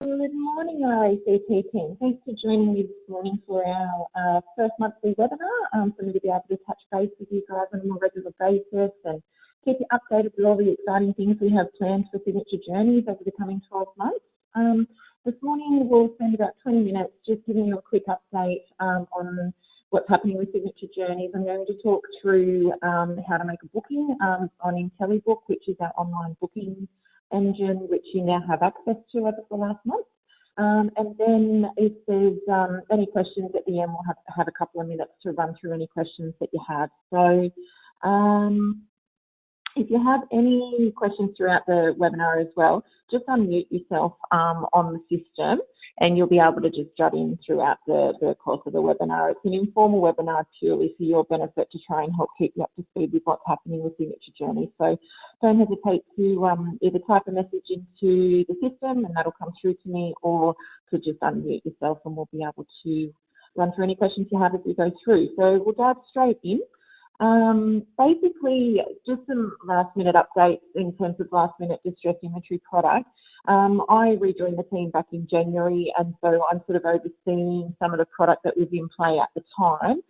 Good morning, RACT team. Thanks for joining me this morning for our first monthly webinar. For me to be able to touch base with you guys on a more regular basis and keep you updated with all the exciting things we have planned for Signature Journeys over the coming 12 months. This morning we'll spend about 20 minutes just giving you a quick update on what's happening with Signature Journeys. I'm going to talk through how to make a booking on IntelliBook, which is our online booking engine, which you now have access to over the last month. And then if there's any questions at the end, we'll have a couple of minutes to run through any questions that you have. So if you have any questions throughout the webinar as well, just unmute yourself on the system and you'll be able to just jot in throughout the course of the webinar. It's an informal webinar purely for your benefit to try and help keep you up to speed with what's happening with Signature Journeys. So don't hesitate to either type a message into the system and that'll come through to me, or to just unmute yourself and we'll be able to run through any questions you have as we go through. So we'll dive straight in. Basically, just some last minute updates in terms of last minute distressed inventory product. I rejoined the team back in January, and so I'm sort of overseeing some of the product that was in play at the time,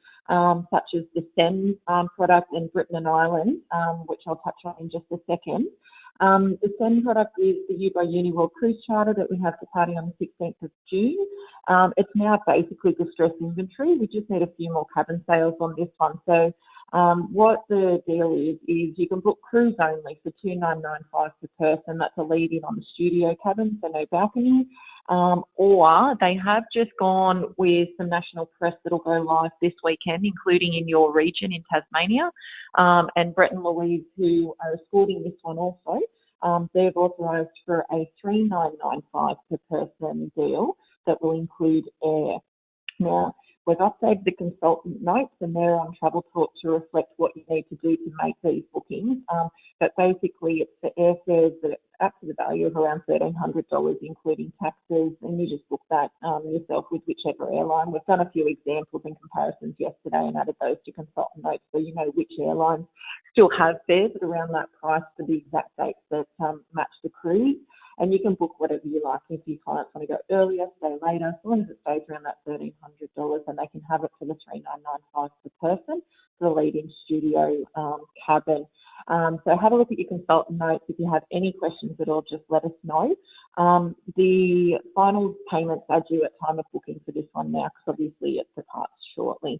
such as the SEN product and Britain and Ireland, which I'll touch on in just a second. The SEN product is the U by Uniworld cruise charter that we have departing on the 16th of June. It's now basically distressed inventory. We just need a few more cabin sales on this one. So what the deal is you can book cruise only for $2,995 per person. That's a lead-in on the studio cabin, so no balcony. Or they have just gone with some national press that'll go live this weekend, including in your region in Tasmania. And Brett and Louise, who are escorting this one also, they've authorised for a $3,995 per person deal that will include air. Now, we've updated the consultant notes and they're on Travel Talk to reflect what you need to do to make these bookings. But basically, it's the airfares that are up to the value of around $1,300, including taxes, and you just book that yourself with whichever airline. We've done a few examples and comparisons yesterday and added those to consultant notes so you know which airlines still have fares at around that price for the exact dates that match the cruise. And you can book whatever you like. If your clients want to go earlier, stay later, as long as it stays around that $1,300, and they can have it for the $3,995 per person for the lead-in studio cabin. So have a look at your consultant notes. If you have any questions at all, just let us know. The final payments are due at time of booking for this one now, because obviously it departs shortly.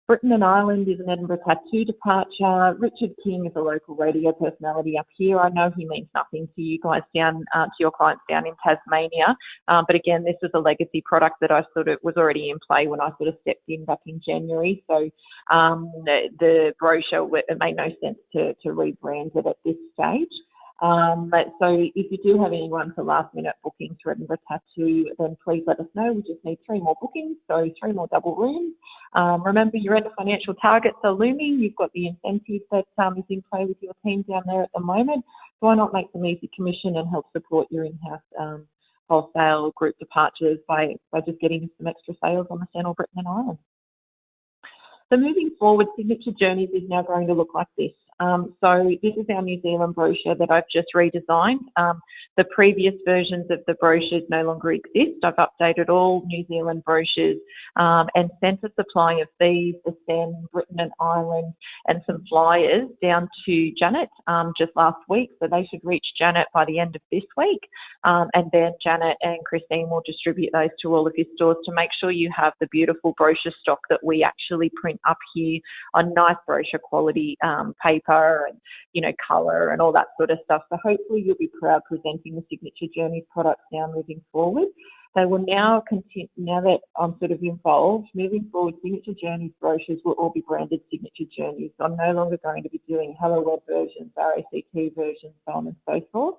Britain and Ireland is an Edinburgh Tattoo departure. Richard King is a local radio personality up here. I know he means nothing to you guys down, to your clients down in Tasmania. But again, this was a legacy product that I sort of was already in play when I sort of stepped in back in January. So the brochure, it made no sense to rebrand it at this stage. So if you do have anyone for last minute bookings for Edinburgh Tattoo, then please let us know. We just need 3 more bookings, so 3 more double rooms. Remember, your end of financial targets are looming. You've got the incentive that is in play with your team down there at the moment. So why not make some easy commission and help support your in-house wholesale group departures by just getting some extra sales on the Channel, Britain and Ireland. So moving forward, Signature Journeys is now going to look like this. So this is our New Zealand brochure that I've just redesigned. The previous versions of the brochures no longer exist. I've updated all New Zealand brochures and sent a supply of these, the SEN, Britain and Ireland, and some flyers down to Janet just last week. So they should reach Janet by the end of this week. And then Janet and Christine will distribute those to all of your stores to make sure you have the beautiful brochure stock that we actually print up here on nice brochure quality paper and, you know, colour and all that sort of stuff. So hopefully you'll be proud presenting the Signature Journeys products now moving forward. They will now continue, now that I'm sort of involved, moving forward, Signature Journeys brochures will all be branded Signature Journeys. So I'm no longer going to be doing Hello Web versions, RACT versions, so on and so forth.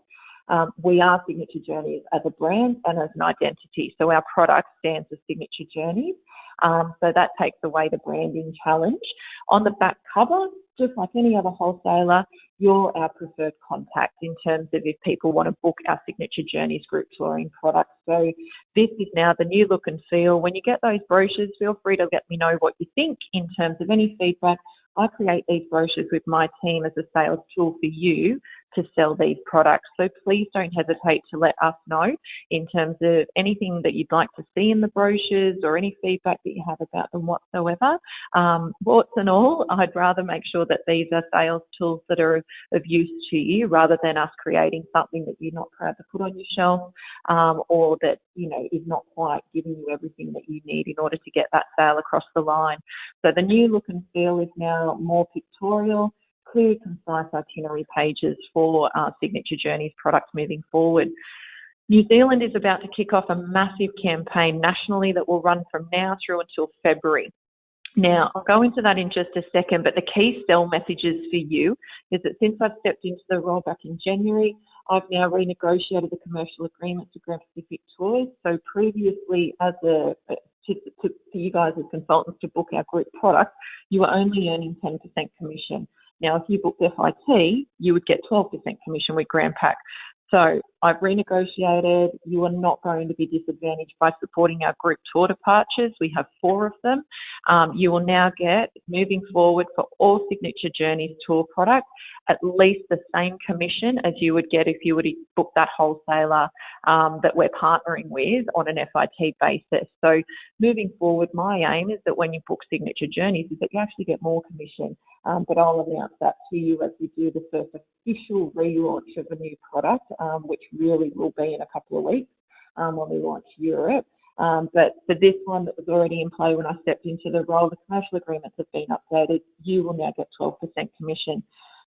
We are Signature Journeys as a brand and as an identity. So our product stands for Signature Journeys. So that takes away the branding challenge. On the back cover, just like any other wholesaler, you're our preferred contact in terms of if people want to book our Signature Journeys group touring products. So this is now the new look and feel. When you get those brochures, feel free to let me know what you think in terms of any feedback. I create these brochures with my team as a sales tool for you to sell these products. So please don't hesitate to let us know in terms of anything that you'd like to see in the brochures or any feedback that you have about them whatsoever. Warts and all, I'd rather make sure that these are sales tools that are of use to you rather than us creating something that you're not proud to put on your shelf, or that, is not quite giving you everything that you need in order to get that sale across the line. So the new look and feel is now more pictorial, clear, concise itinerary pages for Signature Journeys products moving forward. New Zealand is about to kick off a massive campaign nationally that will run from now through until February. Now, I'll go into that in just a second, but the key sell messages for you is that since I've stepped into the role back in January, I've now renegotiated the commercial agreements with Grand Pacific Tours. So previously, to you guys as consultants to book our group product, you were only earning 10% commission. Now, if you booked FIT, you would get 12% commission with GrandPack. So I've renegotiated. You are not going to be disadvantaged by supporting our group tour departures. We have 4 of them. You will now get, moving forward for all Signature Journeys tour products, at least the same commission as you would get if you were to book that wholesaler that we're partnering with on an FIT basis. So moving forward, my aim is that when you book Signature Journeys is that you actually get more commission. But I'll announce that to you as we do the first official relaunch of a new product, which really will be in a couple of weeks when we launch Europe. But for this one that was already in play when I stepped into the role, the commercial agreements have been updated. You will now get 12% commission.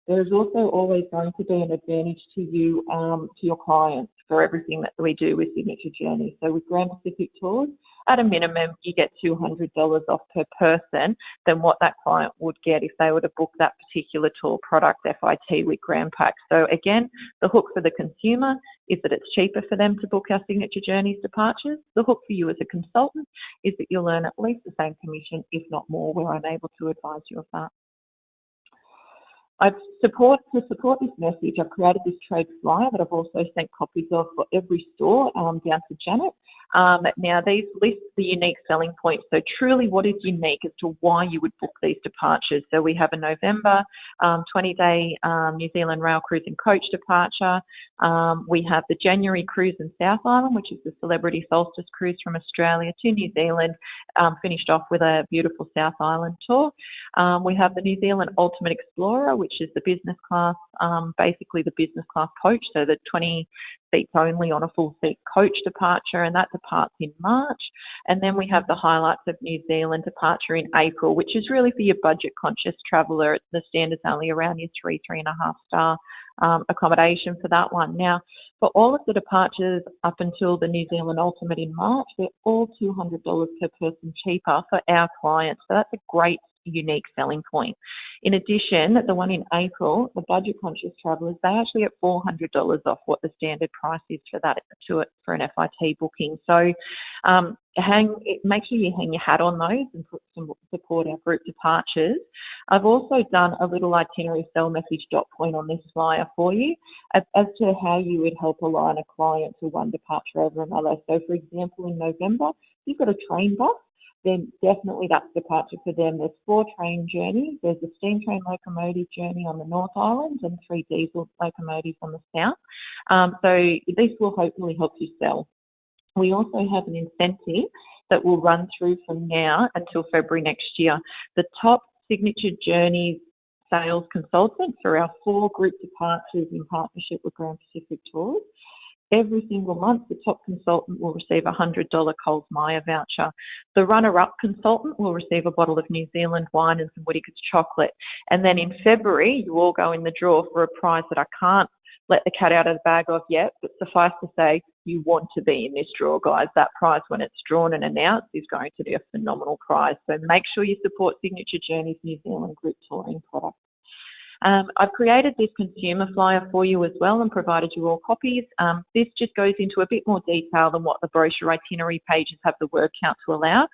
There is also always going to be an advantage to you, to your clients, for everything that we do with Signature Journeys. So with Grand Pacific Tours, at a minimum, you get $200 off per person than what that client would get if they were to book that particular tour product FIT with GrandPack. So again, the hook for the consumer is that it's cheaper for them to book our Signature Journeys departures. The hook for you as a consultant is that you'll earn at least the same commission, if not more, where I'm able to advise you of that. To support this message, I've created this trade flyer that I've also sent copies of for every store down to Janet. Now, these list the unique selling points. So truly what is unique as to why you would book these departures. So we have a November 20-day New Zealand rail cruise and coach departure. We have the January cruise in South Island, which is the Celebrity Solstice cruise from Australia to New Zealand, finished off with a beautiful South Island tour. We have the New Zealand Ultimate Explorer, which is the business class, basically the business class coach, so the 20 seats only on a full seat coach departure, and that departs in March. And then we have the Highlights of New Zealand departure in April, which is really for your budget conscious traveller. The standard's only around your 3.5 star accommodation for that one. Now, for all of the departures up until the New Zealand Ultimate in March, they're all $200 per person cheaper for our clients. So that's a great unique selling point. In addition, the one in April, the budget conscious travellers, they actually get $400 off what the standard price is for that for an FIT booking. So make sure you hang your hat on those and support our group departures. I've also done a little itinerary sell message dot point on this flyer for you as to how you would help align a client to one departure over another. So for example, in November, if you've got a train bus, then definitely that's departure for them. There's 4 train journeys. There's a steam train locomotive journey on the North Island and 3 diesel locomotives on the South. So this will hopefully help you sell. We also have an incentive that will run through from now until February next year. The top Signature Journeys sales consultant for our 4 group departures in partnership with Grand Pacific Tours, every single month, the top consultant will receive a $100 Coles Myer voucher. The runner-up consultant will receive a bottle of New Zealand wine and some Whittaker's chocolate. And then in February, you all go in the draw for a prize that I can't let the cat out of the bag of yet, but suffice to say, you want to be in this draw, guys. That prize, when it's drawn and announced, is going to be a phenomenal prize. So make sure you support Signature Journeys New Zealand group touring products. I've created this consumer flyer for you as well and provided you all copies. This just goes into a bit more detail than what the brochure itinerary pages have the word count to allow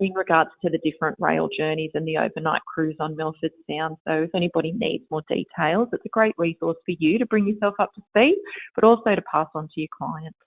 in regards to the different rail journeys and the overnight cruise on Milford Sound. So if anybody needs more details, it's a great resource for you to bring yourself up to speed, but also to pass on to your clients.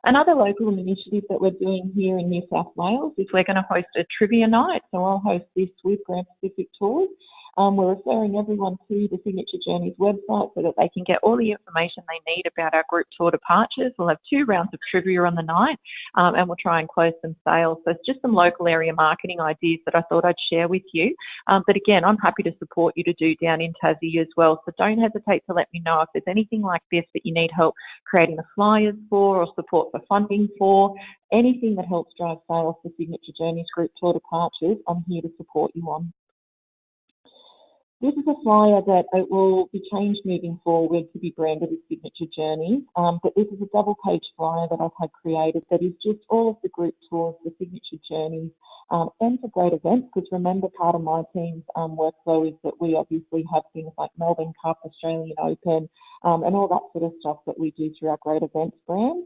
Another local initiative that we're doing here in New South Wales is we're going to host a trivia night. So I'll host this with Grand Pacific Tours. We're referring everyone to the Signature Journeys website so that they can get all the information they need about our group tour departures. We'll have 2 rounds of trivia on the night, and we'll try and close some sales. So it's just some local area marketing ideas that I thought I'd share with you. But again, I'm happy to support you to do down in Tassie as well. So don't hesitate to let me know if there's anything like this that you need help creating the flyers for or support for funding for. Anything that helps drive sales for Signature Journeys group tour departures, I'm here to support you on. This is a flyer that it will be changed moving forward to be branded as Signature Journeys, but this is a double-page flyer that I've had created that is just all of the group tours, the Signature Journeys, and for great events, because remember, part of my team's workflow is that we obviously have things like Melbourne Cup, Australian Open, and all that sort of stuff that we do through our great events brand.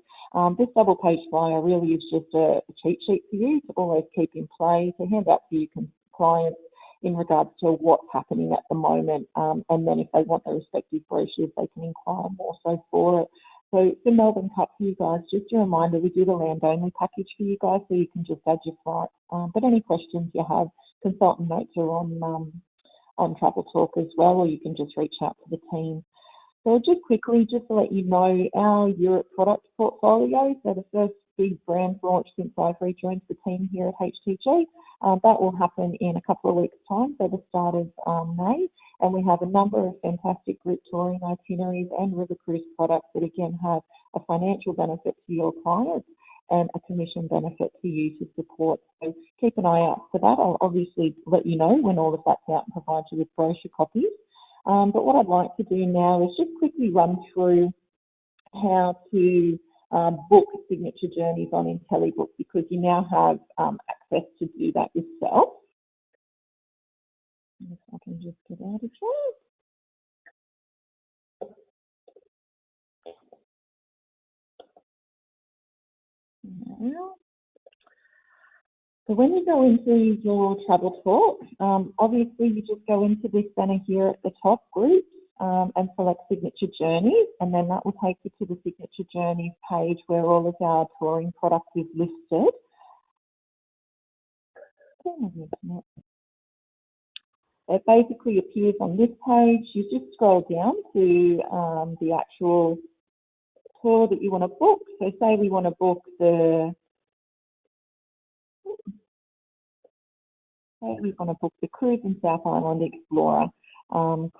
This double-page flyer really is just a cheat sheet for you to always keep in play, to hand out to your clients in regards to what's happening at the moment, and then if they want their respective brochures, they can inquire more so for it. So the Melbourne Cup for you guys, just a reminder, we do the land-only package for you guys, so you can just add your flights. But any questions you have, consultant notes are on Travel Talk as well, or you can just reach out to the team. So just quickly, just to let you know, our Europe product portfolio, so the first big brand launch since I've rejoined the team here at HTG, that will happen in a couple of weeks' time, so the start of May. And we have a number of fantastic group touring itineraries and river cruise products that again have a financial benefit to your clients and a commission benefit to you to support. So keep an eye out for that. I'll obviously let you know when all of that's out and provide you with brochure copies. But what I'd like to do now is just quickly run through how to book Signature Journeys on IntelliBook, because you now have access to do that yourself. If I can just get out of here. Now, so when you go into your Travel Talk, obviously you just go into this banner here at the top, Groups, and select Signature Journeys, and then that will take you to the Signature Journeys page where all of our touring product is listed. It basically appears on this page. You just scroll down to the actual tour that you want to book. So say we want to book the cruise in South Island Explorer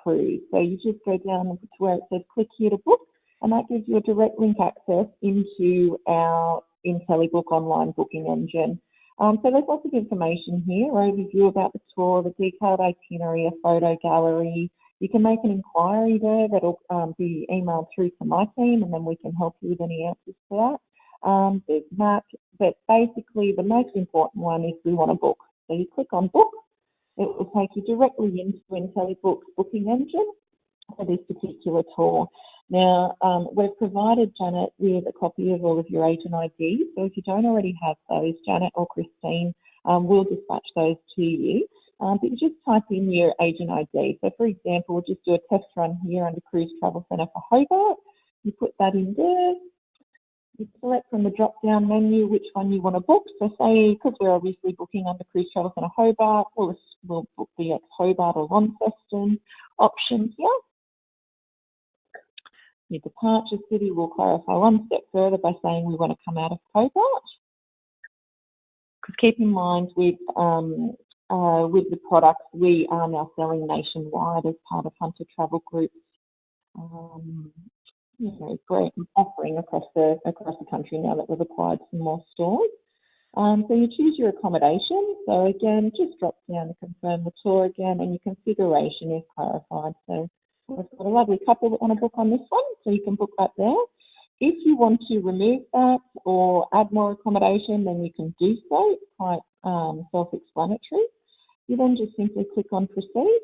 cruise. So you just go down to where it says click here to book, and that gives you a direct link access into our IntelliBook online booking engine. So there's lots of information here, overview about the tour, the detailed itinerary, a photo gallery. You can make an inquiry there that'll be emailed through to my team, and then we can help you with any answers to that. There's maps, but basically the most important one is we want to book. So you click on book, it will take you directly into IntelliBook's booking engine for this particular tour. Now, we've provided Janet with a copy of all of your agent IDs, so if you don't already have those, Janet or Christine will dispatch those to you. But you just type in your agent ID. So for example, we'll just do a test run here under Cruise Travel Centre for Hobart. You put that in there. You select from the drop-down menu which one you want to book. So say, because we're obviously booking under Cruise Travel Centre Hobart, we'll book the ex-Hobart or Launceston options here. Your departure city, will clarify one step further by saying we want to come out of Hobart. Because keep in mind with the products, we are now selling nationwide as part of Hunter Travel Group's great offering across the country now that we've acquired some more stores. So you choose your accommodation. So again, just drop down to confirm the tour again, and your configuration is clarified. So we've got a lovely couple that want to book on this one, so you can book that there. If you want to remove that or add more accommodation, then you can do so. It's quite self-explanatory. You then just simply click on proceed.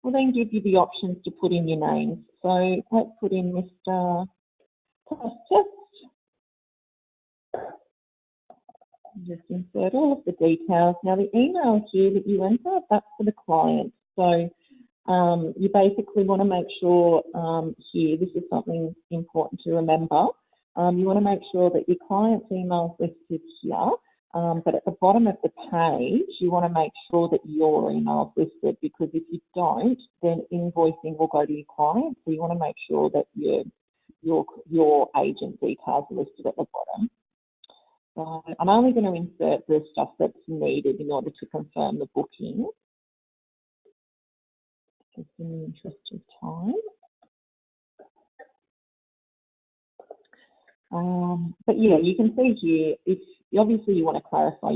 We'll then give you the options to put in your names. So let's put in Mr. Test. Just insert all of the details. Now the email here that you enter, that's for the client. So you basically want to make sure here, this is something important to remember. You want to make sure that your client's email is listed here But at the bottom of the page, you want to make sure that your email is listed, because if you don't, then invoicing will go to your client. So you want to make sure that your agent details are listed at the bottom. So I'm only going to insert the stuff that's needed in order to confirm the booking, just in the interest of time. But yeah, you can see here, if obviously you want to clarify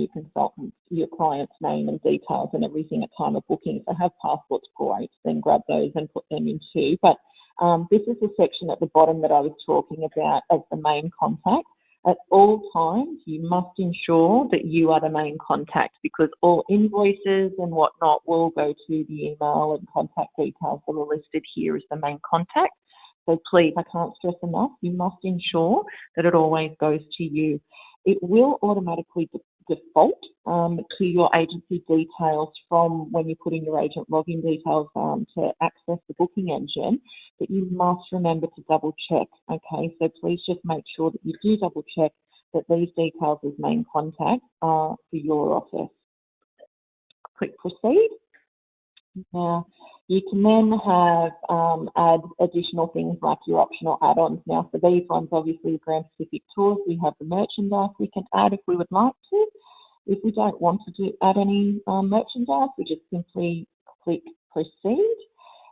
your client's name and details and everything at time of booking. If they have passports, great, then grab those and put them in too. But this is the section at the bottom that I was talking about as the main contact. At all times, you must ensure that you are the main contact, because all invoices and whatnot will go to the email and contact details that are listed here as the main contact. So please, I can't stress enough, you must ensure that it always goes to you. It will automatically default to your agency details from when you put in your agent login details to access the booking engine, but you must remember to double check, okay? So please just make sure that you do double check that these details as main contact are for your office. Click proceed. Now, you can then have add additional things like your optional add-ons. Now, for these ones, obviously, Grand Pacific Tours, we have the merchandise we can add if we would like to. If we don't want to add any merchandise, we just simply click proceed.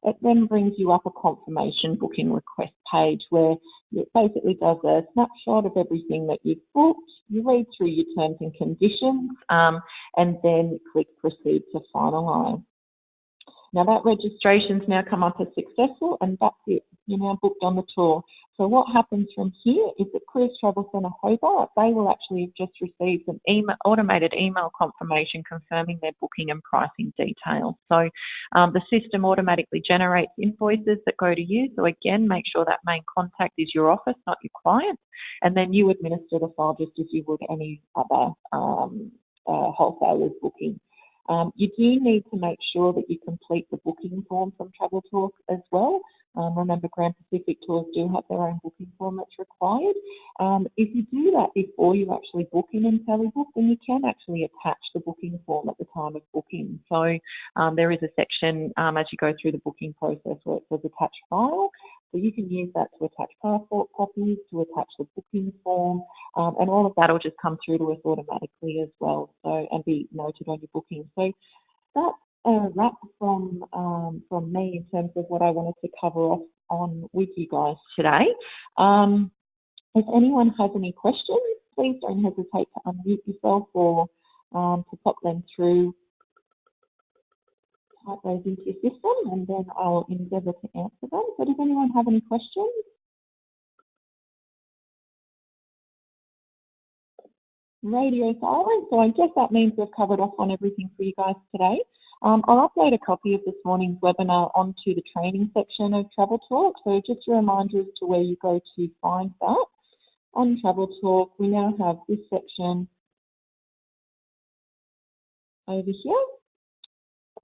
It then brings you up a confirmation booking request page where it basically does a snapshot of everything that you've booked. You read through your terms and conditions and then click proceed to finalise. Now that registration's now come up as successful, and that's it. You're now booked on the tour. So what happens from here is that Cruise Travel Centre Hobart, they will actually have just received an automated email confirmation confirming their booking and pricing details. So the system automatically generates invoices that go to you. So again, make sure that main contact is your office, not your client. And then you administer the file just as you would any other wholesaler's booking. You do need to make sure that you complete the booking form from Travel Talk as well. Remember, Grand Pacific Tours do have their own booking form that's required. If you do that before you actually book in IntelliBook, then you can actually attach the booking form at the time of booking. So there is a section as you go through the booking process where it says attach file. So you can use that to attach passport copies, to attach the booking form, and all of that will just come through to us automatically as well, so and be noted on your booking. So that's a wrap from me in terms of what I wanted to cover off on with you guys today. If anyone has any questions, please don't hesitate to unmute yourself or to pop them through. Type those into your system and then I'll endeavour to answer them. So does anyone have any questions? Radio silent. So I guess that means we've covered off on everything for you guys today. I'll upload a copy of this morning's webinar onto the training section of Travel Talk. So just a reminder as to where you go to find that. On Travel Talk, we now have this section over here.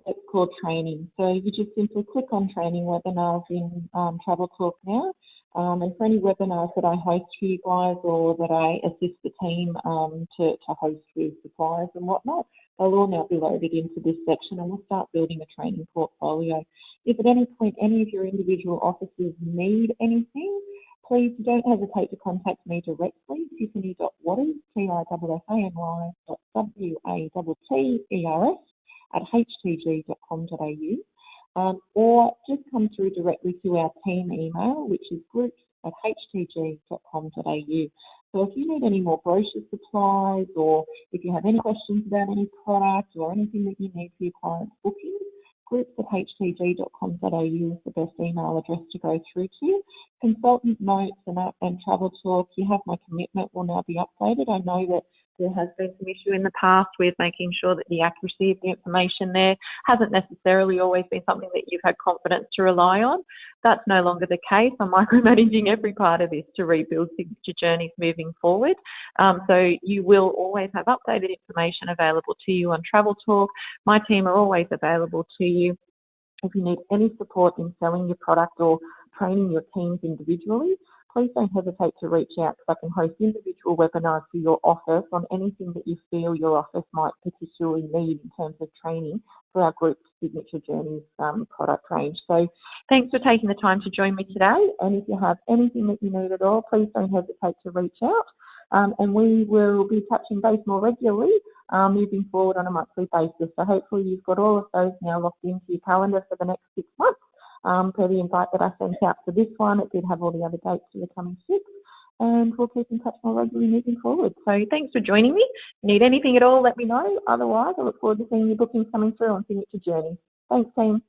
It's called training. So you just simply click on training webinars in Travel Talk now. And for any webinars that I host for you guys or that I assist the team to host with suppliers and whatnot, they'll all now be loaded into this section and we'll start building a training portfolio. If at any point any of your individual offices need anything, please don't hesitate to contact me directly, tiffany.watters, TIFFANY, WATTERS, at htg.com.au, or just come through directly to our team email, which is groups@htg.com.au. So if you need any more brochure supplies, or if you have any questions about any product or anything that you need for your clients' bookings, groups@htg.com.au is the best email address to go through to. Consultant notes and Travel Talk, you have my commitment, will now be updated. I know that there has been some issue in the past with making sure that the accuracy of the information there hasn't necessarily always been something that you've had confidence to rely on. That's no longer the case. I'm micromanaging every part of this to rebuild signature journeys moving forward. So you will always have updated information available to you on Travel Talk. My team are always available to you. If you need any support in selling your product or training your teams individually, please don't hesitate to reach out because I can host individual webinars for your office on anything that you feel your office might particularly need in terms of training for our group Signature Journeys product range. So thanks for taking the time to join me today. And if you have anything that you need at all, please don't hesitate to reach out. And we will be touching base more regularly moving forward on a monthly basis. So hopefully you've got all of those now locked into your calendar for the next 6 months. Per the invite that I sent out for this one, it did have all the other dates for the coming 6, and we'll keep in touch more regularly moving forward. So thanks for joining me. If you need anything at all, let me know. Otherwise, I look forward to seeing your bookings coming through on Signature Journey. Thanks, team.